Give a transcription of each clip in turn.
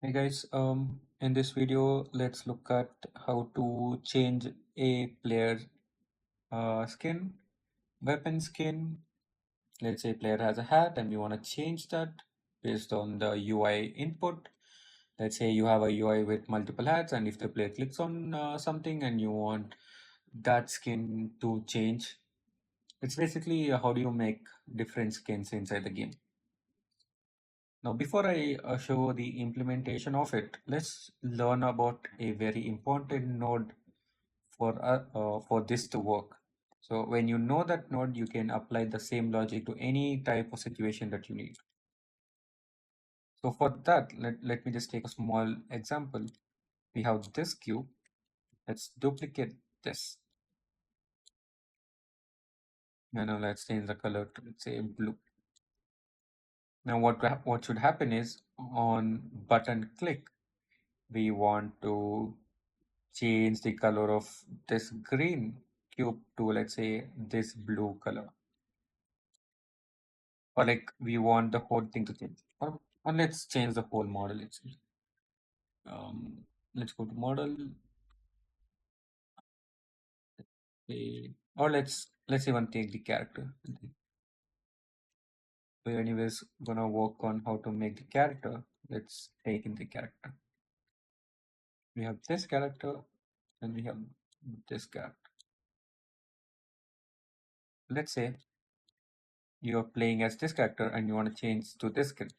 Hey guys, in this video, let's look at how to change a player skin, weapon skin. Let's say player has a hat and we want to change that based on the UI input. Let's say you have a UI with multiple hats, and if the player clicks on something and you want that skin to change, it's basically how do you make different skins inside the game. Now, before I show the implementation of it, let's learn about a very important node for this to work. So when you know that node, you can apply the same logic to any type of situation that you need. So for that, let me just take a small example. We have this cube. Let's duplicate this. And now let's change the color to, let's say, blue. Now what should happen is on button click, we want to change the color of this green cube to, let's say, this blue color, or like we want the whole thing to change, or let's change the whole model itself. Let's go to model, or let's even take the character. We're anyways gonna work on how to make the character. Let's take in the character. We have this character and we have this character. Let's say you're playing as this character and you want to change to this skin.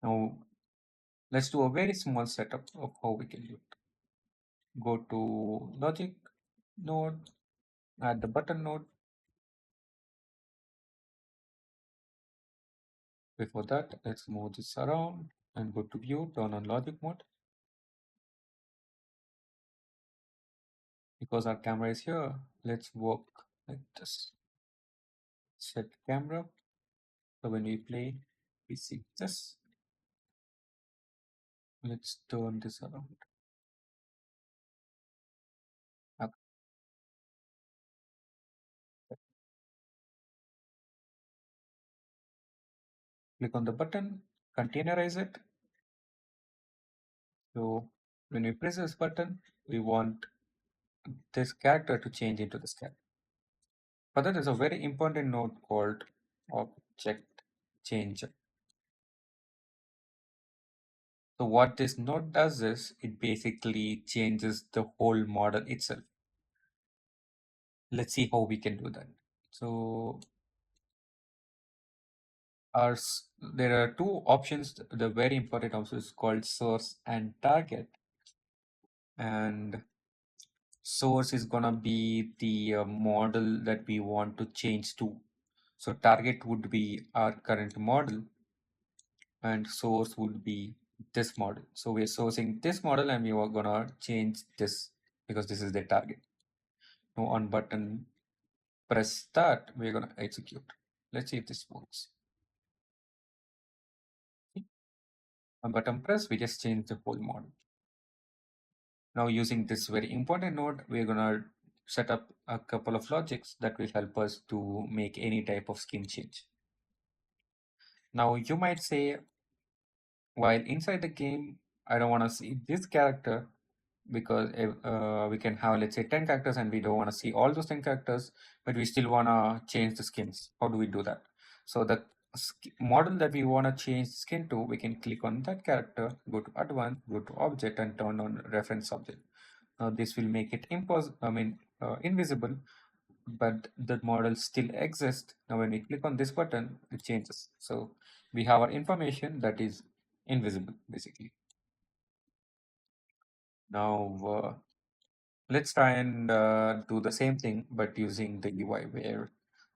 Now let's do a very small setup of how we can do it. Go to logic node, add the button node. Before that, let's move this around and go to view, turn on logic mode. Because our camera is here, let's work like this. Set camera. So when we play, we see this. Let's turn this around. Up. Click on the button, containerize it. So when we press this button, we want this character to change into this character. For that, there's a very important node called object changer. So what this node does is it basically changes the whole model itself. Let's see how we can do that. So there are two options. The very important option is called source and target. And source is gonna be the model that we want to change to. So target would be our current model and source would be this model. So we're sourcing this model and we are gonna change this because this is the target. Now on button press start, we're gonna execute. Let's see if this works. On button press, we just change the whole model. Now using this very important node, we're gonna set up a couple of logics that will help us to make any type of skin change. Now you might say, while inside the game, I don't want to see this character because we can have, let's say, 10 characters and we don't want to see all those 10 characters, but we still want to change the skins. How do we do that? So the model that we want to change skin to, we can click on that character, go to advanced, go to object and turn on reference object. Now this will make it invisible, but the model still exists. Now when we click on this button, it changes. So we have our information that is invisible basically. Now let's try and do the same thing, but using the UI where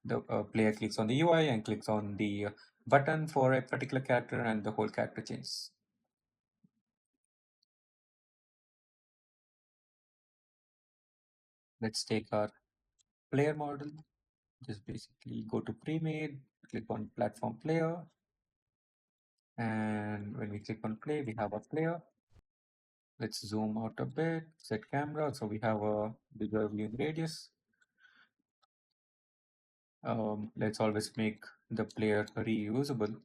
the player clicks on the UI and clicks on the button for a particular character and the whole character changes. Let's take our player model, just basically go to pre-made, click on platform player. And when we click on play, we have a player. Let's zoom out a bit, set camera. So we have a bigger viewing radius. Let's always make the player reusable.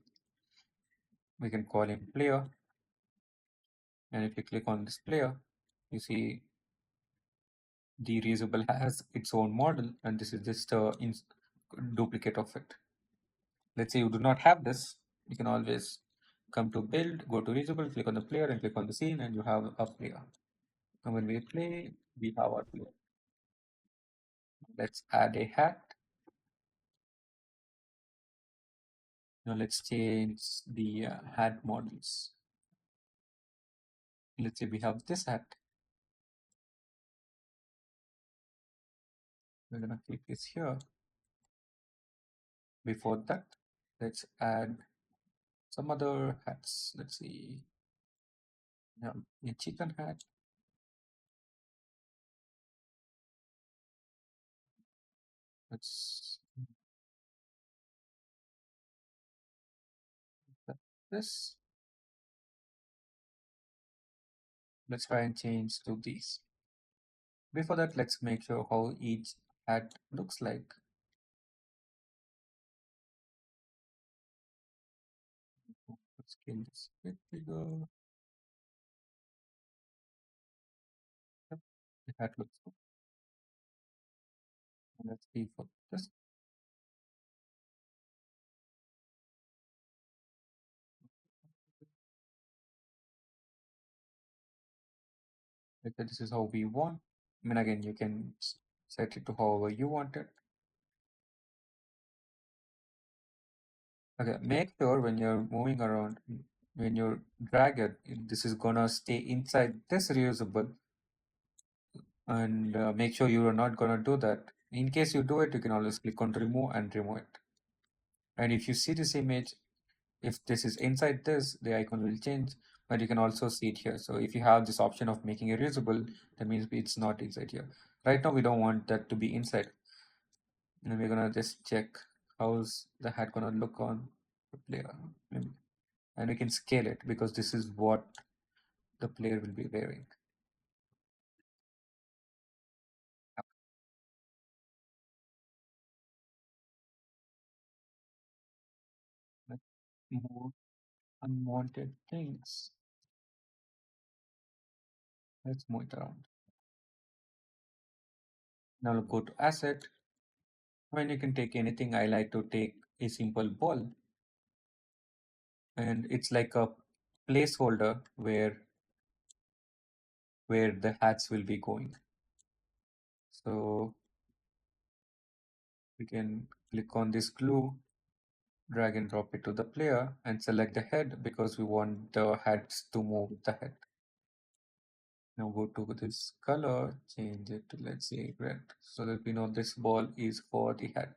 We can call him player And if you click on this player, you see the reusable has its own model, and this is just a duplicate of it. Let's say you do not have this, you can always come to build, go to reusable, click on the player, and click on the scene, and you have a player. And when we play, we have our player. Let's add a hat. Now let's change the hat models. Let's say we have this hat. We're gonna click this here. Before that, let's add some other hats. Let's see. Yeah, a chicken hat. Let's set this. Let's try and change to these. Before that, let's make sure how each hat looks like. Let's scale this a bit bigger. Yep, the hat looks good. Let's see for this. Okay, this is how we want. I mean, again, you can set it to however you want it. Okay, make sure when you're moving around, when you drag it, this is gonna stay inside this reusable, and make sure you are not gonna do that. In case you do it, you can always click on remove and remove it. And if you see this image, if this is inside this, the icon will change, but you can also see it here. So if you have this option of making it reusable, that means it's not inside here. Right now, we don't want that to be inside. And we're gonna just check how's the hat gonna look on the player. Maybe. And we can scale it because this is what the player will be wearing. Let's move unwanted things. Let's move it around. Now we'll go to asset. When you can take anything, I like to take a simple ball, and it's like a placeholder where the hats will be going. So we can click on this glue, drag and drop it to the player, and select the head because we want the hats to move with the head. Now go to this color, change it to, let's say, red, so that we know this ball is for the hat.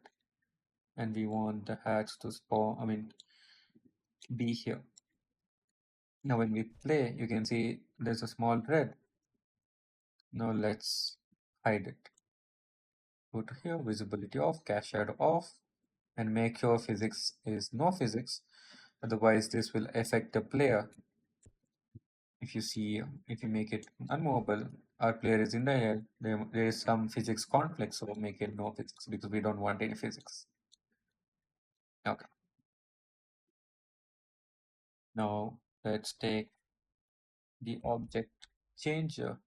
And we want the hats to spawn, I mean, be here. Now when we play, you can see there's a small red. Now let's hide it. Go to here, visibility off, cache shadow off, and make sure physics is no physics. Otherwise, this will affect the player. If you see, if you make it unmovable, our player is in the air, there is some physics conflict, so make it no physics because we don't want any physics. Okay. Now let's take the object changer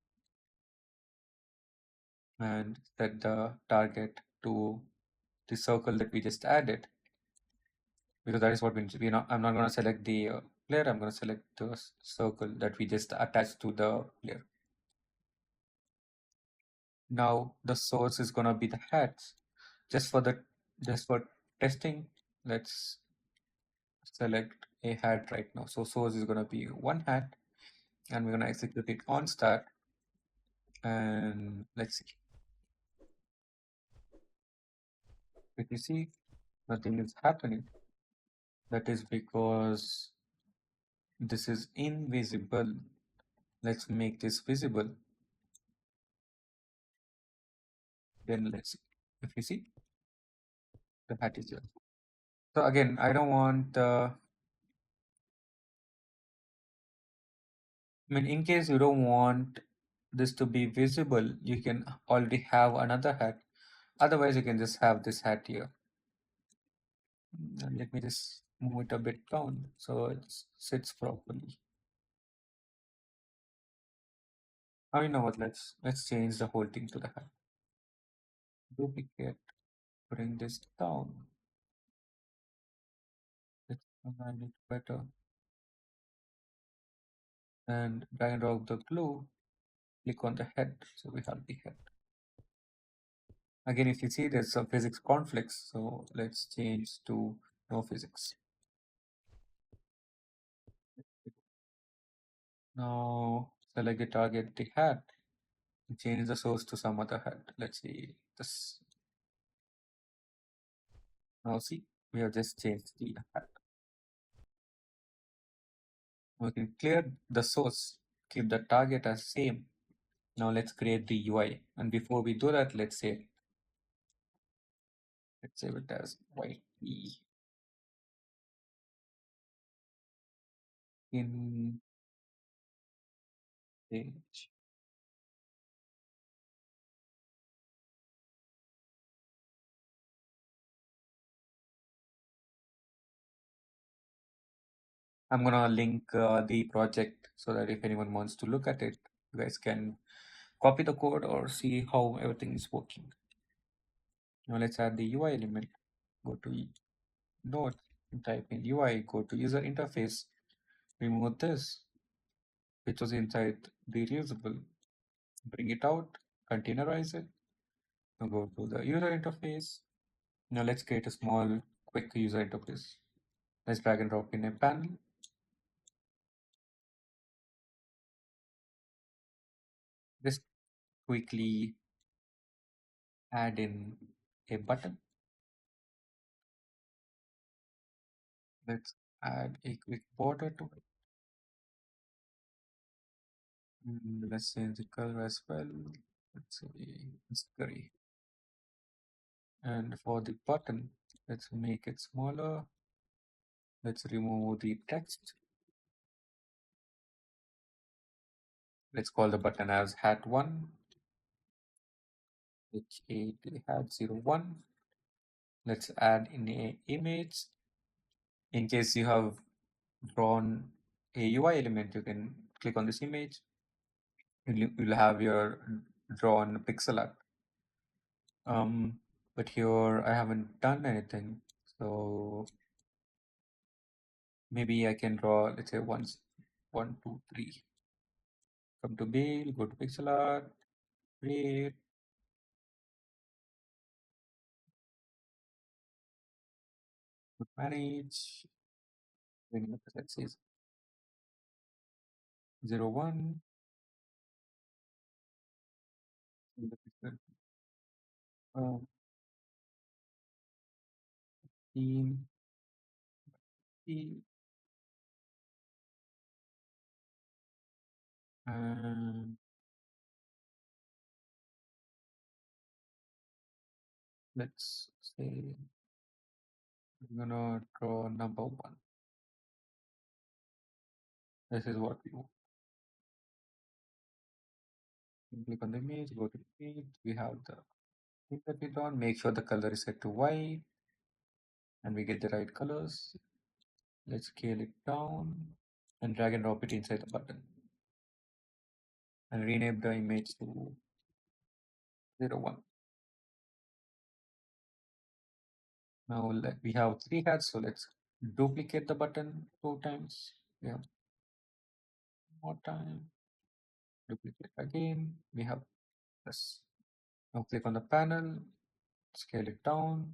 and set the target to the circle that we just added, because that is what we not. I'm not going to select the player. I'm going to select the circle that we just attached to the player. Now the source is going to be the hats. Just for testing, let's select a hat right now. So source is going to be one hat, and we're going to execute it on start. And let's see. If you see, nothing is happening. That is because this is invisible. Let's make this visible. Then let's see. If you see, the hat is here. So again, I don't want, I mean, in case you don't want this to be visible, you can already have another hat. Otherwise, you can just have this hat here. And let me just move it a bit down so it sits properly. Now you know what? Let's change the whole thing to the hat. Duplicate. Bring this down. Let's align it better. And drag and drop the glue. Click on the head. So we have the head. Again, if you see there's some physics conflicts, so let's change to no physics. Now select the target, the hat, and change the source to some other hat. Let's see this. Now see, we have just changed the hat. We can clear the source, keep the target as same. Now let's create the UI. And before we do that, let's save it as YE in page. I'm gonna link the project so that if anyone wants to look at it, you guys can copy the code or see how everything is working. Now let's add the UI element. Go to node, type in UI, go to user interface, remove this, which was inside the reusable, bring it out, containerize it. Now go to the user interface. Now let's create a small, quick user interface. Let's drag and drop in a panel. Just quickly add in a button. Let's add a quick border to it. Let's change the color as well. Let's say it's gray. And for the button, let's make it smaller. Let's remove the text. Let's call the button as hat1, hat01. Let's add in a image. In case you have drawn a UI element, you can click on this image. You'll have your drawn pixel art. But here I haven't done anything, so maybe I can draw, let's say, once, 1, 2, 3. Come to Build, go to pixel art, create. Manage. Let's say 01. Um, team, and let's say I'm gonna draw number 1. This is what we want. Click on the image, go to the image. We have the thing that we drawn. Make sure the color is set to white, and we get the right colors. Let's scale it down and drag and drop it inside the button, and rename the image to 01. Now we have 3 hats, so let's duplicate the button 2 times. Yeah, more time. Duplicate again. We have this. Now click on the panel, scale it down,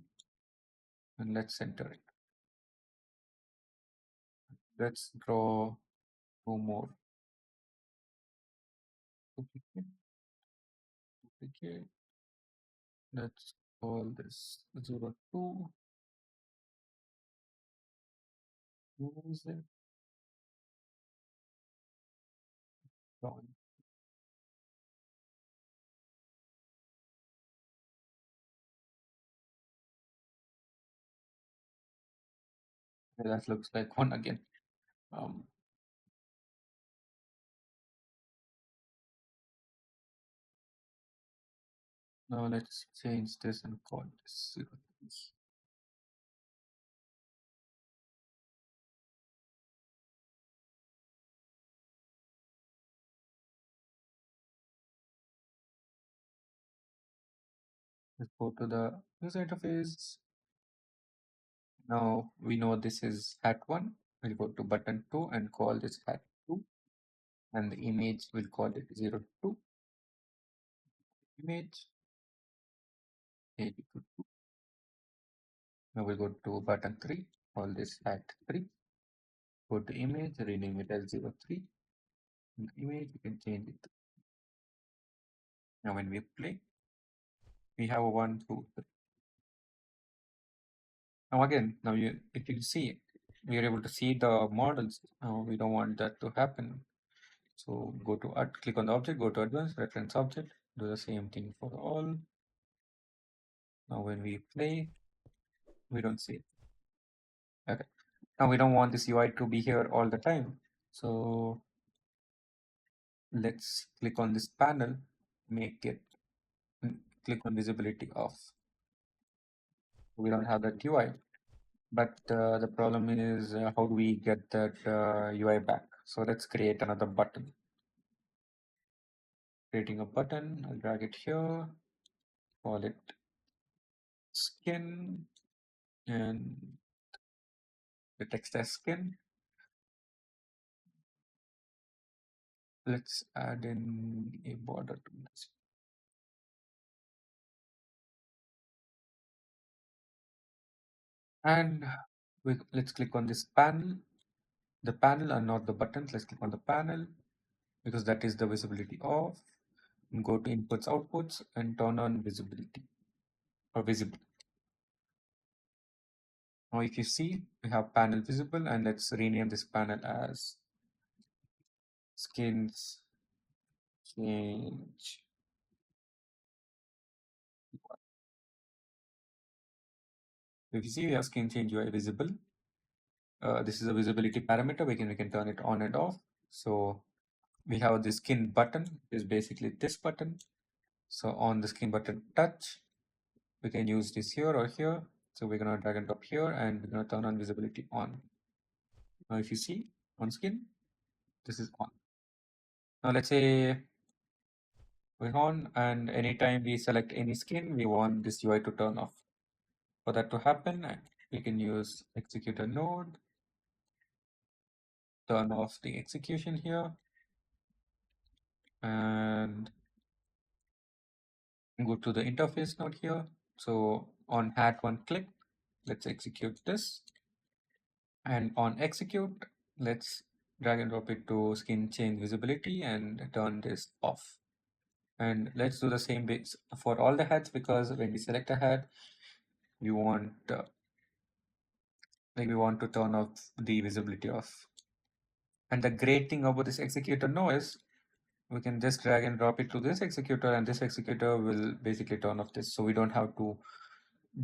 and let's center it. Let's draw 2 more. Duplicate, duplicate. Let's call this 02. Use it. Done. That looks like one again. Um, Now let's change this and call this 03. Let's go to the user interface. Now we know this is hat1. We'll go to button 2 and call this hat2. And the image, we'll call it 02 image. Now we'll go to button 3, call this hat3. Go to image, rename it as 03. In the image, you can change it. Now when we play, we have a 1, 2, 3. Now again, if you see, we are able to see the models. We don't want that to happen. So go to click on the object, go to advanced, reference object, do the same thing for all. Now when we play, we don't see it. Okay. Now we don't want this UI to be here all the time. So let's click on this panel, make it, click on visibility off. We don't have that UI. But the problem is how do we get that UI back? So let's create another button. Creating a button, I'll drag it here, call it skin, and the text as skin. Let's add in a border to this. And let's click on this panel, the panel and not the buttons. Let's click on the panel because that is the visibility off. And go to inputs, outputs, and turn on visibility or visible. Now if you see, we have panel visible, and let's rename this panel as skins change. If you see, we have skin change UI visible. This is a visibility parameter. We can turn it on and off. So we have the skin button is basically this button. So on the skin button touch, we can use this here or here. So we're gonna drag and drop here, and we're gonna turn on visibility on. Now if you see on skin, this is on. Now let's say we're on, and anytime we select any skin, we want this UI to turn off. For that to happen, we can use executor node, turn off the execution here, and go to the interface node here. So on hat1 click, let's execute this. And on execute, let's drag and drop it to skin change visibility and turn this off. And let's do the same bits for all the hats, because when we select a hat, we want we want to turn off the visibility off. And the great thing about this executor node is we can just drag and drop it to this executor, and this executor will basically turn off this. So we don't have to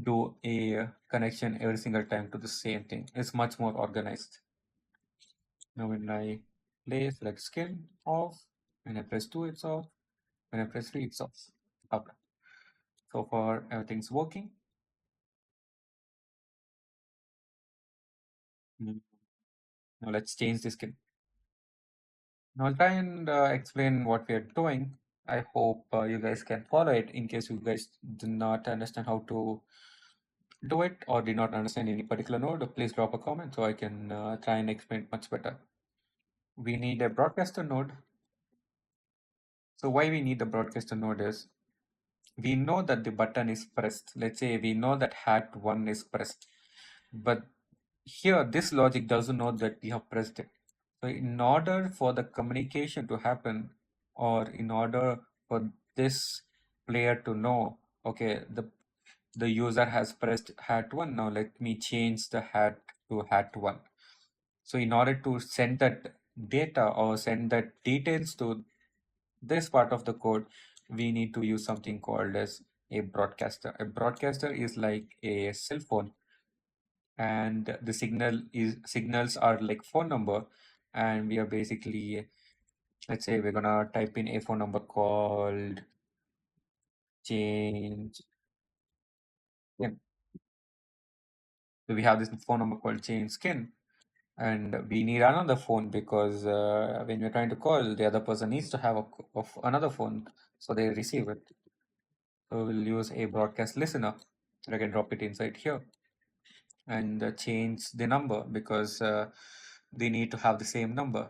do a connection every single time to the same thing. It's much more organized. Now when I play, select skin off. When I press 2, it's off. When I press 3, it's off. Okay. So far, everything's working. Now let's change the skin. Now I'll try and explain what we are doing. I hope you guys can follow it. In case you guys do not understand how to do it or did not understand any particular node, please drop a comment so I can try and explain it much better. We need a broadcaster node. So why we need the broadcaster node is we know that the button is pressed. Let's say we know that hat1 is pressed, but here this logic doesn't know that we have pressed it. So in order for the communication to happen, or in order for this player to know, okay, the user has pressed hat1, now let me change the hat to hat1. So in order to send that data or send that details to this part of the code, we need to use something called as a broadcaster. A broadcaster is like a cell phone, and the signals are like phone number, and we are basically, let's say we're gonna type in a phone number called change. Yeah. So we have this phone number called change skin, and we need another phone because when we're trying to call, the other person needs to have of another phone, so they receive it. So we'll use a broadcast listener. Drag and drop it inside here and change the number because they need to have the same number.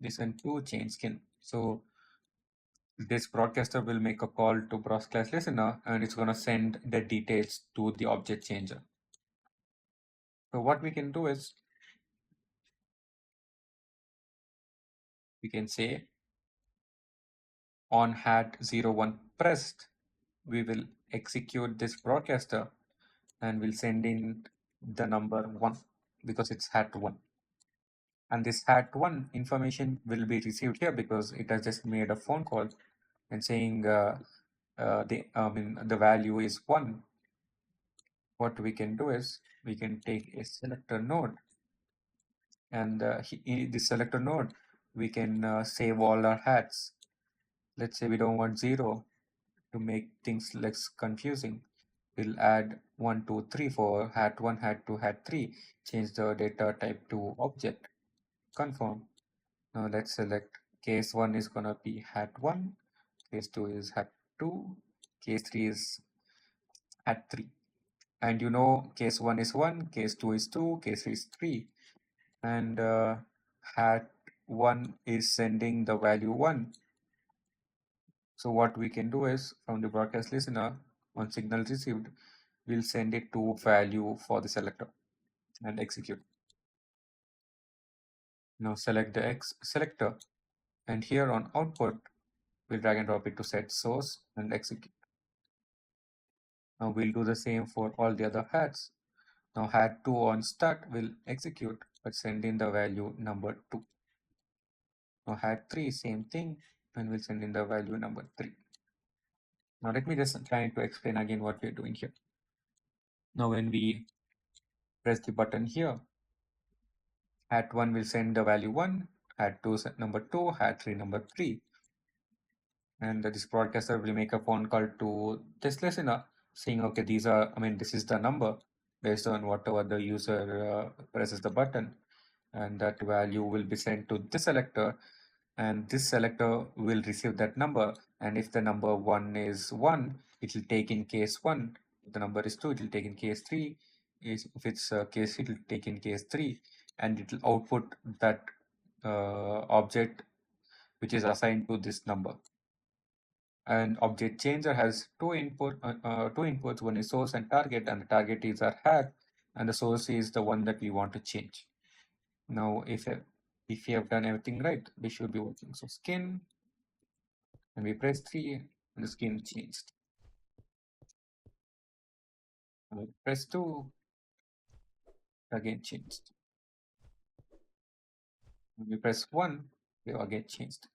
Listen to change skin. So this broadcaster will make a call to broadcast listener and it's going to send the details to the object changer. So what we can do is we can say on hat 01 pressed, we will execute this broadcaster and we'll send in the number 1 because it's hat 1. And this hat 1 information will be received here because it has just made a phone call and saying the value is 1. What we can do is we can take a selector node and in the selector node we can save all our hats. Let's say we don't want 0 to make things less confusing. We'll add 1, 2, 3 for hat 1, hat 2, hat 3. Change the data type to object. Confirm. Now let's select case 1 is gonna be hat 1, case 2 is hat 2, case 3 is hat 3. And you know case 1 is 1, case 2 is 2, case 3 is 3. And hat 1 is sending the value 1. So what we can do is from the broadcast listener on signal received, we'll send it to value for the selector and execute. Now select the X selector and here on output, we'll drag and drop it to set source and execute. Now we'll do the same for all the other hats. Now hat 2 on start will execute but send in the value number 2. Now hat 3 same thing and we'll send in the value number 3. Now let me just try to explain again what we're doing here. Now when we press the button here, hat 1 will send the value 1, hat 2 number 2, hat 3 number 3. And this broadcaster will make a phone call to this listener saying, okay, this is the number based on whatever the user presses the button. And that value will be sent to this selector and this selector will receive that number. And if the number 1 is 1, it will take in case 1. If the number is 2, it will take in case 3. If it's case 3, it will take in case 3. And it will output that object which is assigned to this number. And object changer has two inputs. One is source and target, and the target is our hat, and the source is the one that we want to change. Now, if you have done everything right, this should be working. So skin, and we press 3, and the skin changed. And we press 2, again changed. When we press 1, we again changed.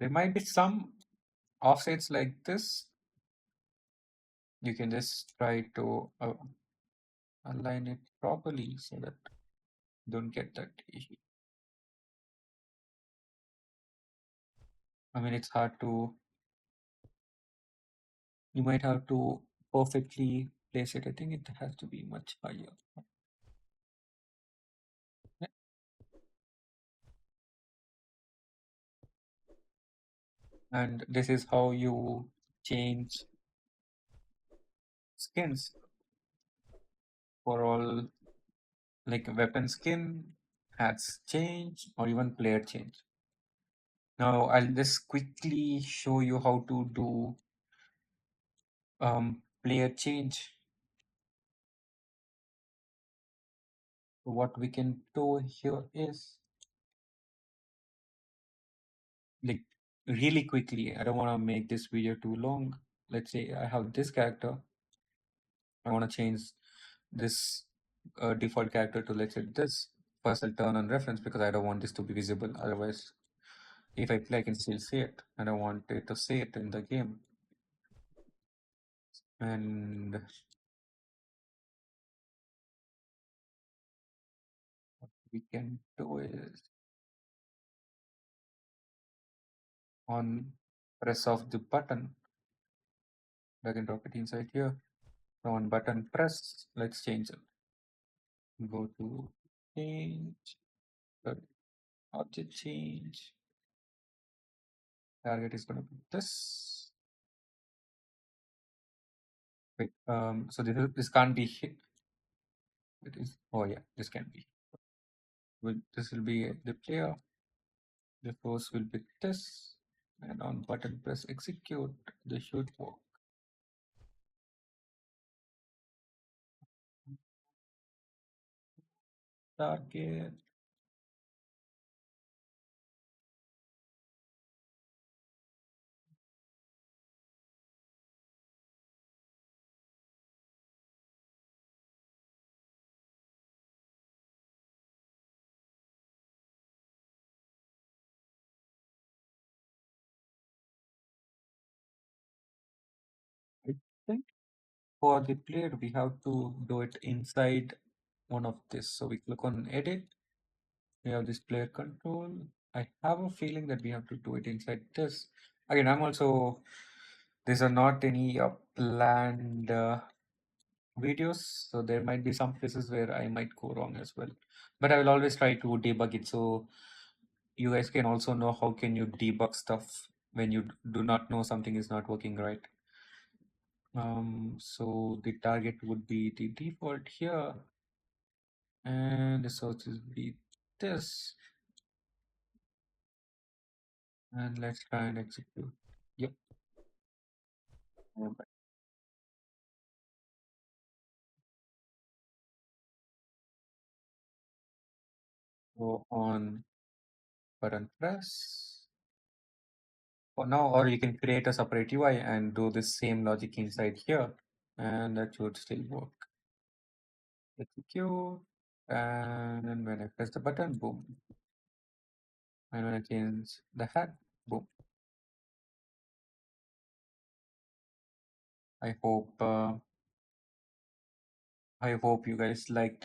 There might be some offsets like this. You can just try to align it properly so that you don't get that issue. It's hard to, you might have to perfectly place it. I think it has to be much higher. Yeah. And this is how you change skins for all, like weapon skin, hats change, or even player change. Now I'll just quickly show you how to do player change. So what we can do here is, like, really quickly, I don't want to make this video too long. Let's say I have this character. I want to change this default character to, let's say, this. First I'll turn on reference because I don't want this to be visible. Otherwise, if I play, I can still see it. I don't want it to see it in the game. And what we can do is on press of the button, drag and drop it inside here. Now on button press, let's change it. Go to change, object change. Target is going to be this. Wait, so this can't be hit. It is. Oh yeah, this can be. This will be the player. The force will be this, and on button press execute. This should work. Target. I think for the player we have to do it inside one of this. So we click on edit. We have this player control. I have a feeling that we have to do it inside this. Again, I'm also. These are not any planned videos, so there might be some places where I might go wrong as well. But I will always try to debug it so you guys can also know how can you debug stuff when you do not know something is not working right. So the target would be the default here, and the source is be this, and let's try and execute. Yep. And go on button press for now, or you can create a separate UI and do the same logic inside here, and that should still work. Execute, and when I press the button, boom. And when I change the hat, boom. I hope uh, I hope you guys liked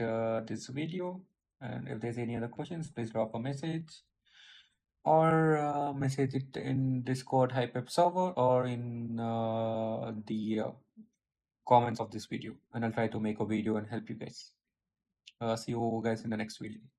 this video. And if there's any other questions, please drop a message or message it in Discord HypeHype server or in the comments of this video. And I'll try to make a video and help you guys. See you guys in the next video.